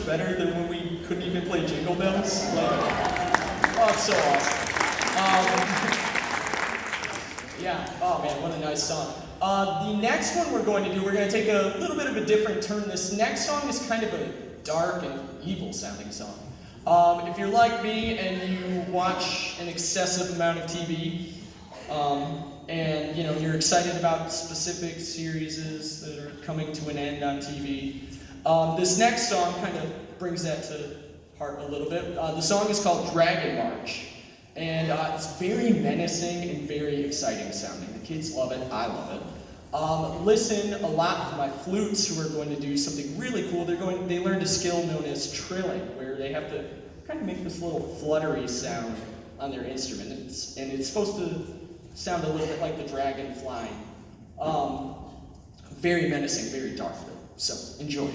much better than when we couldn't even play Jingle Bells. Like, oh, it's so awesome. Yeah, oh man, what a nice song. The next one we're going to do, we're going to take a little bit of a different turn. This next song is kind of a dark and evil sounding song. If you're like me and you watch an excessive amount of TV, and you're excited about specific series that are coming to an end on TV, this next song kind of brings that to heart a little bit. The song is called Dragon March, and it's very menacing and very exciting sounding. The kids love it, I love it. Listen a lot for my flutes, who are going to do something really cool. They learned a skill known as trilling, where they have to kind of make this little fluttery sound on their instrument, and it's supposed to sound a little bit like the dragon flying. Very menacing, very dark though. So enjoy.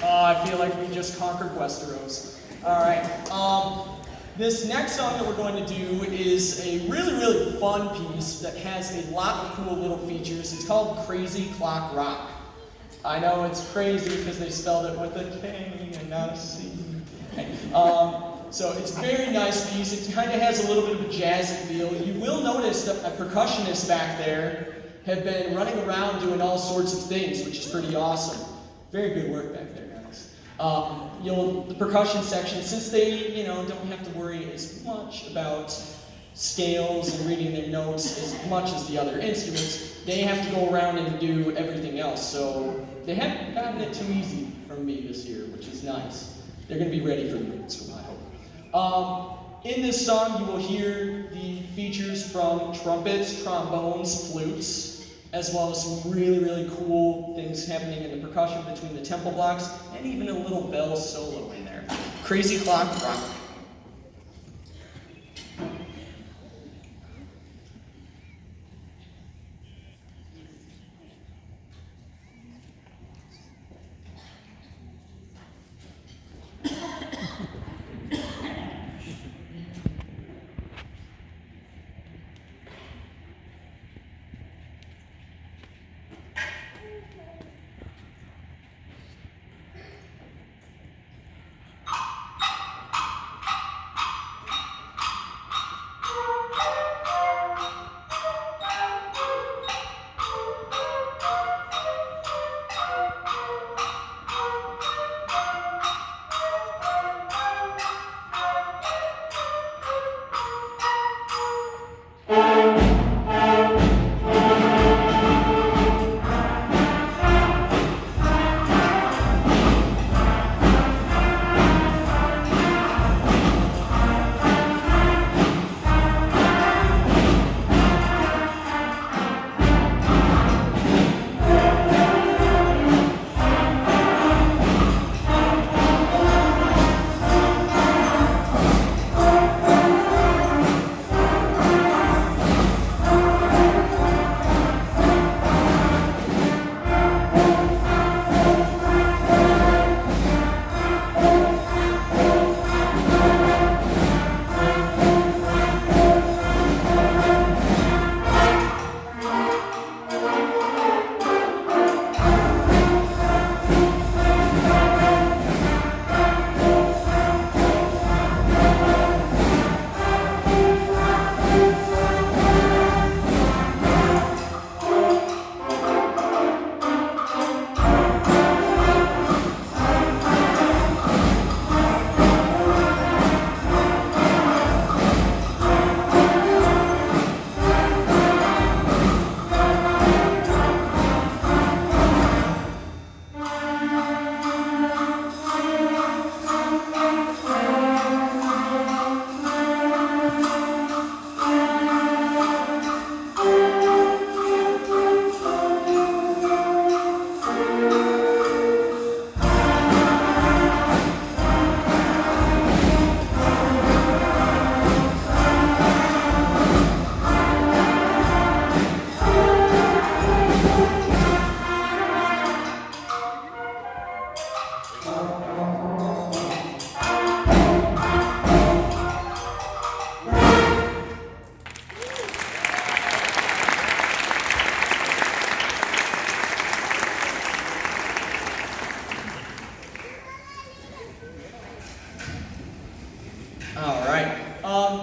I feel like we just conquered Westeros. All right. This next song that we're going to do is a really, really fun piece that has a lot of cool little features. It's called Crazy Clock Rock. I know it's crazy because they spelled it with a K and not a C. Okay. So it's a very nice piece. It kind of has a little bit of a jazzy feel. You will notice that a percussionist back there have been running around doing all sorts of things, which is pretty awesome. Very good work back there, guys. The percussion section, since they don't have to worry as much about scales and reading their notes as much as the other instruments, they have to go around and do everything else. So they haven't gotten it too easy from me this year, which is nice. They're going to be ready for me, so I hope. In this song, you will hear the features from trumpets, trombones, flutes, as well as some really, really cool things happening in the percussion between the tempo blocks, and even a little bell solo in there. Crazy Clock Rock.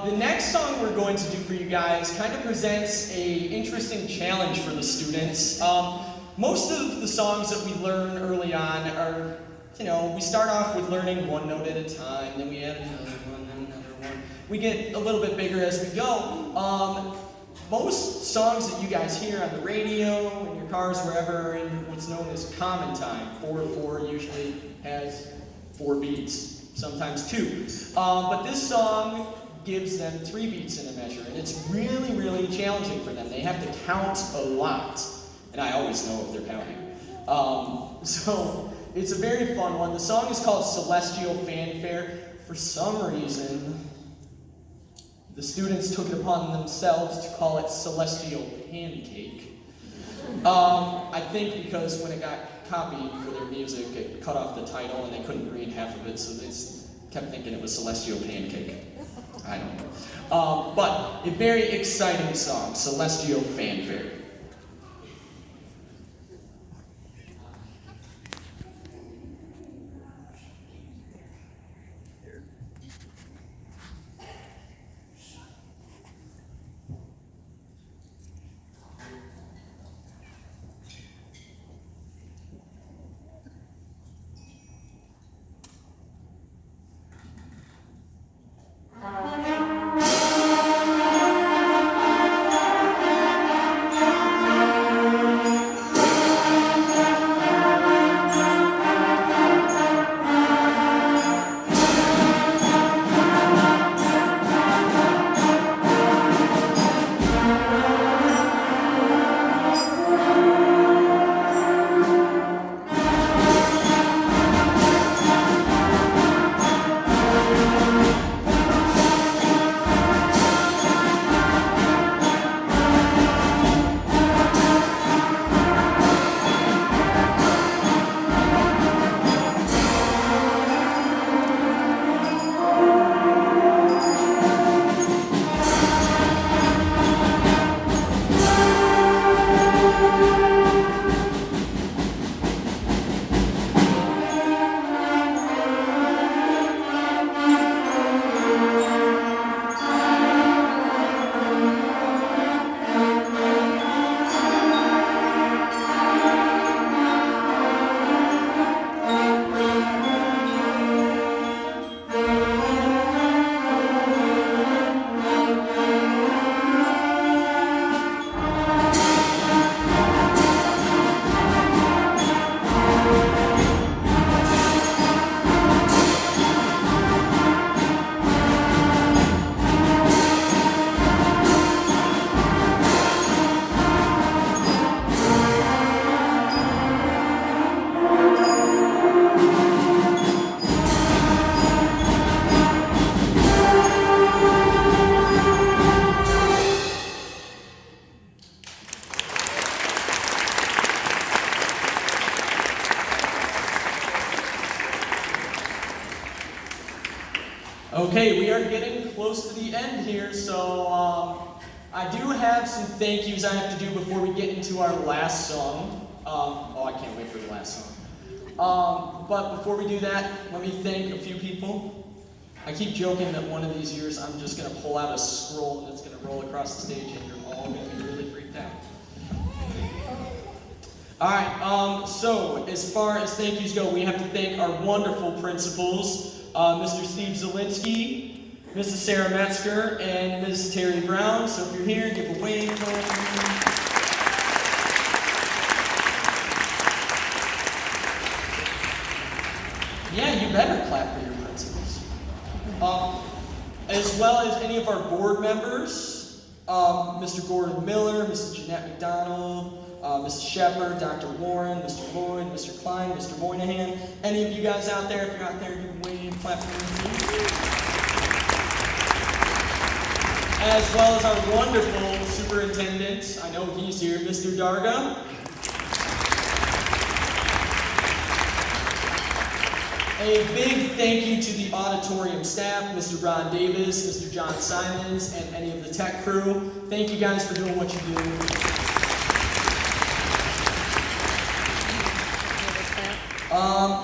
The next song we're going to do for you guys kind of presents a interesting challenge for the students. Most of the songs that we learn early on are, we start off with learning one note at a time, then we add another one, then another one. We get a little bit bigger as we go. Most songs that you guys hear on the radio, in your cars, wherever, are in what's known as common time. 4/4 usually has 4 beats, sometimes 2. But this song gives them 3 beats in a measure, and it's really, really challenging for them. They have to count a lot, and I always know if they're counting. So it's a very fun one. The song is called Celestial Fanfare. For some reason, the students took it upon themselves to call it Celestial Pancake. I think because when it got copied for their music, it cut off the title and they couldn't read half of it, so they kept thinking it was Celestial Pancake. I don't know. But a very exciting song, Celestial Fanfare. Okay, we are getting close to the end here, so I do have some thank yous I have to do before we get into our last song. I can't wait for the last song. But before we do that, let me thank a few people. I keep joking that one of these years I'm just going to pull out a scroll and it's going to roll across the stage and you're all going to be really freaked out. Alright, so as far as thank yous go, we have to thank our wonderful principals. Mr. Steve Zielinski, Mrs. Sarah Metzger, and Ms. Terry Brown. So if you're here, give a wave. Yeah, you better clap for your principals. As well as any of our board members, Mr. Gordon Miller, Mrs. Jeanette McDonald, Mrs. Shepard, Dr. Warren, Mr. Lloyd, Mr. Klein, Mr. Moynihan. Any of you guys out there, if you're out there, give a wave, clap for me. As well as our wonderful superintendent, I know he's here, Mr. Darga. A big thank you to the auditorium staff, Mr. Ron Davis, Mr. John Simons, and any of the tech crew. Thank you guys for doing what you do.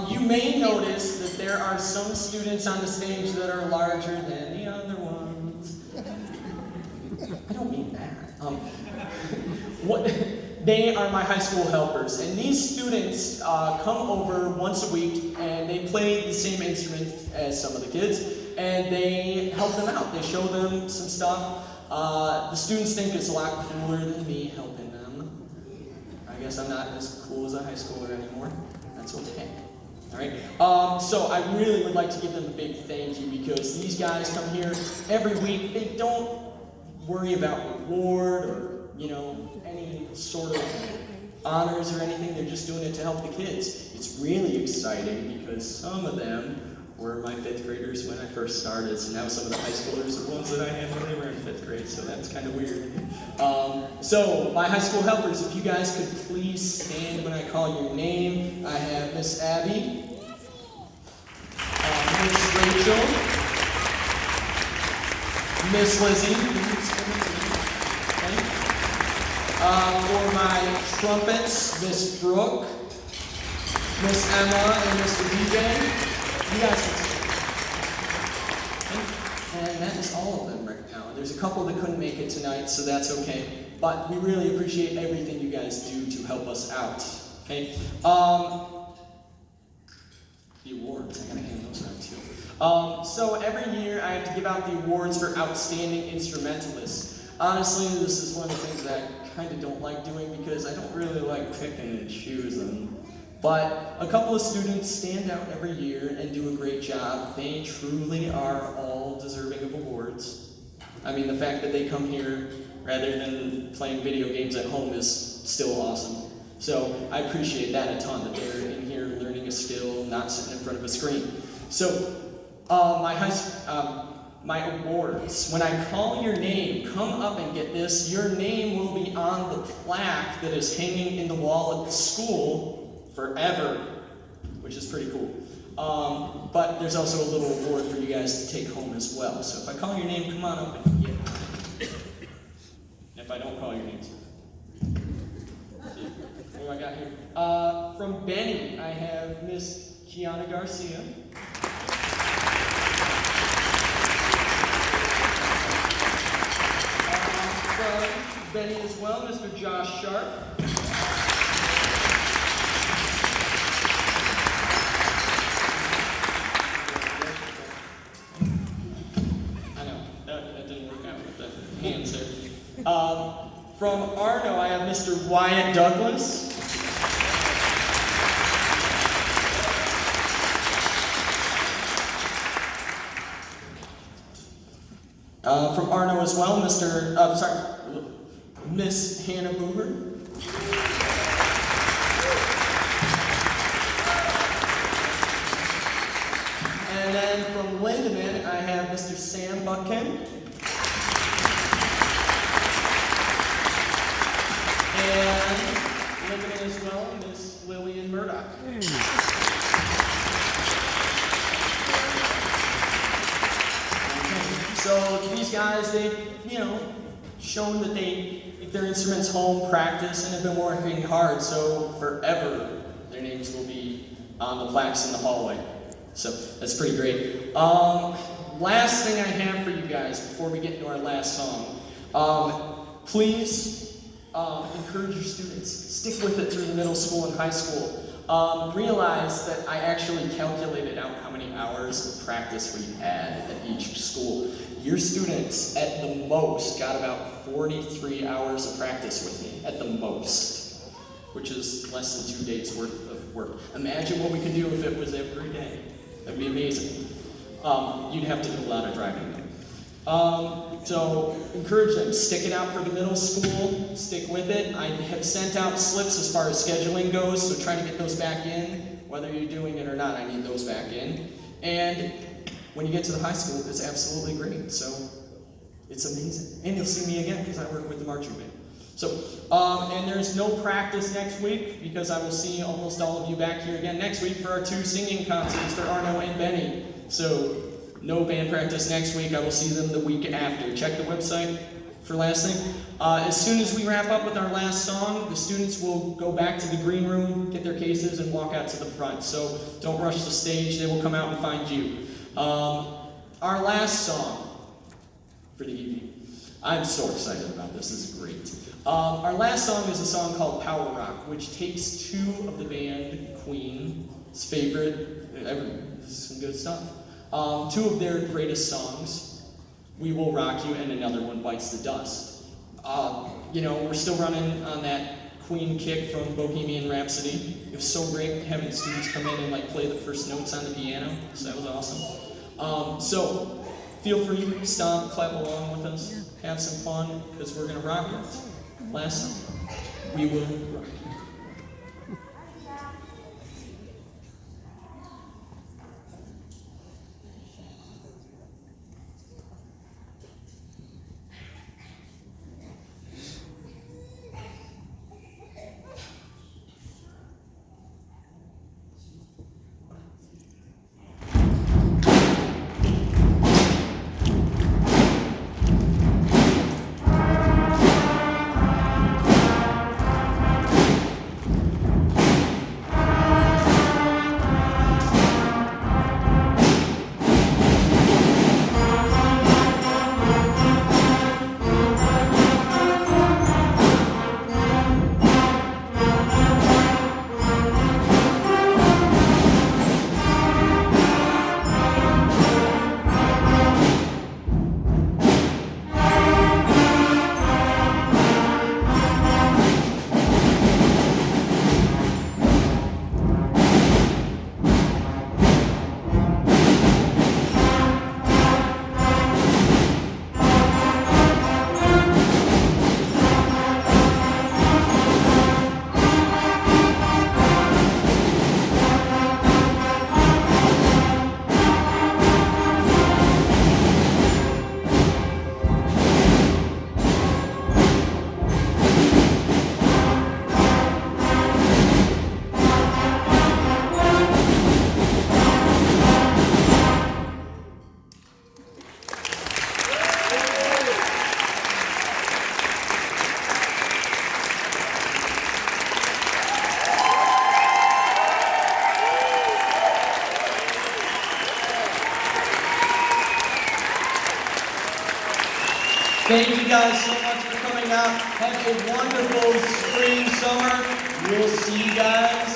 You may notice that there are some students on the stage that are larger than the other ones. I don't mean that. They are my high school helpers, and these students come over once a week, and they play the same instrument as some of the kids, and they help them out. They show them some stuff. The students think it's a lot cooler than me helping them. I guess I'm not as cool as a high schooler anymore. That's okay. All right. So I really would like to give them a big thank you, because these guys come here every week. They don't worry about reward or any sort of honors or anything. They're just doing it to help the kids. It's really exciting because some of them were my 5th graders when I first started, so now some of the high schoolers are ones that I had when they were in 5th grade, so that's kind of weird. So my high school helpers, if you guys could please stand when I call your name. I have Miss Abby, Miss Rachel, Miss Lizzie. For my trumpets, Miss Brooke, Miss Emma, and Mr. DJ. You guys can and that is all of them right now. There's a couple that couldn't make it tonight, so that's okay. But we really appreciate everything you guys do to help us out. Okay? The awards, I gotta hand those out too. So every year I have to give out the awards for outstanding instrumentalists. Honestly, this is one of the things that I kind of don't like doing because I don't really like picking and choosing. But a couple of students stand out every year and do a great job. They truly are all deserving of awards. I mean, the fact that they come here rather than playing video games at home is still awesome. So I appreciate that a ton, that they're in here learning a skill, not sitting in front of a screen. So my awards. When I call your name, come up and get this. Your name will be on the plaque that is hanging in the wall at the school forever, which is pretty cool. But there's also a little award for you guys to take home as well. So if I call your name, come on up and get it. If I don't call your names. What do I got here? From Benny, I have Miss Kiana Garcia. From Benny as well, Mr. Josh Sharp. I know, that didn't work out with the hands there. From Arno, I have Mr. Wyatt Douglas. From Arno as well, Miss Hannah Boober. And then from Lindeman, I have Mr. Sam Buckkin. And Lindeman as well, Miss Lillian Murdoch. So these guys, they've, shown that they take their instruments home, practice, and have been working hard. So forever, their names will be on the plaques in the hallway. So that's pretty great. Last thing I have for you guys before we get into our last song. Please encourage your students. Stick with it through the middle school and high school. Realize that I actually calculated out how many hours of practice we had at each school. Your students, at the most, got about 43 hours of practice with me, at the most, which is less than 2 days worth of work. Imagine what we could do if it was every day. That'd be amazing. You'd have to do a lot of driving. So encourage them, stick it out for the middle school, stick with it. I have sent out slips as far as scheduling goes, so try to get those back in. Whether you're doing it or not, I need those back in. And when you get to the high school, it's absolutely great. So it's amazing. And you'll see me again because I work with the marching band. So, and there's no practice next week because I will see almost all of you back here again next week for our 2 singing concerts for Arno and Benny. So no band practice next week. I will see them the week after. Check the website for last thing. As soon as we wrap up with our last song, the students will go back to the green room, get their cases, and walk out to the front. So don't rush the stage. They will come out and find you. Our last song for the evening I'm so excited about this. This is great. Our last song is a song called Power Rock, which takes two of the band Queen's favorite, this is some good stuff, two of their greatest songs, We Will Rock You and another one, Bites the Dust. You know, we're still running on that Queen kick from Bohemian Rhapsody. It was so great having the students come in and like play the first notes on the piano, so that was awesome. So feel free to stomp, clap along with us, have some fun, because we're going to rock it. Last song, We Will Rock You. Thank you guys so much for coming out. Have a wonderful spring, summer. We'll see you guys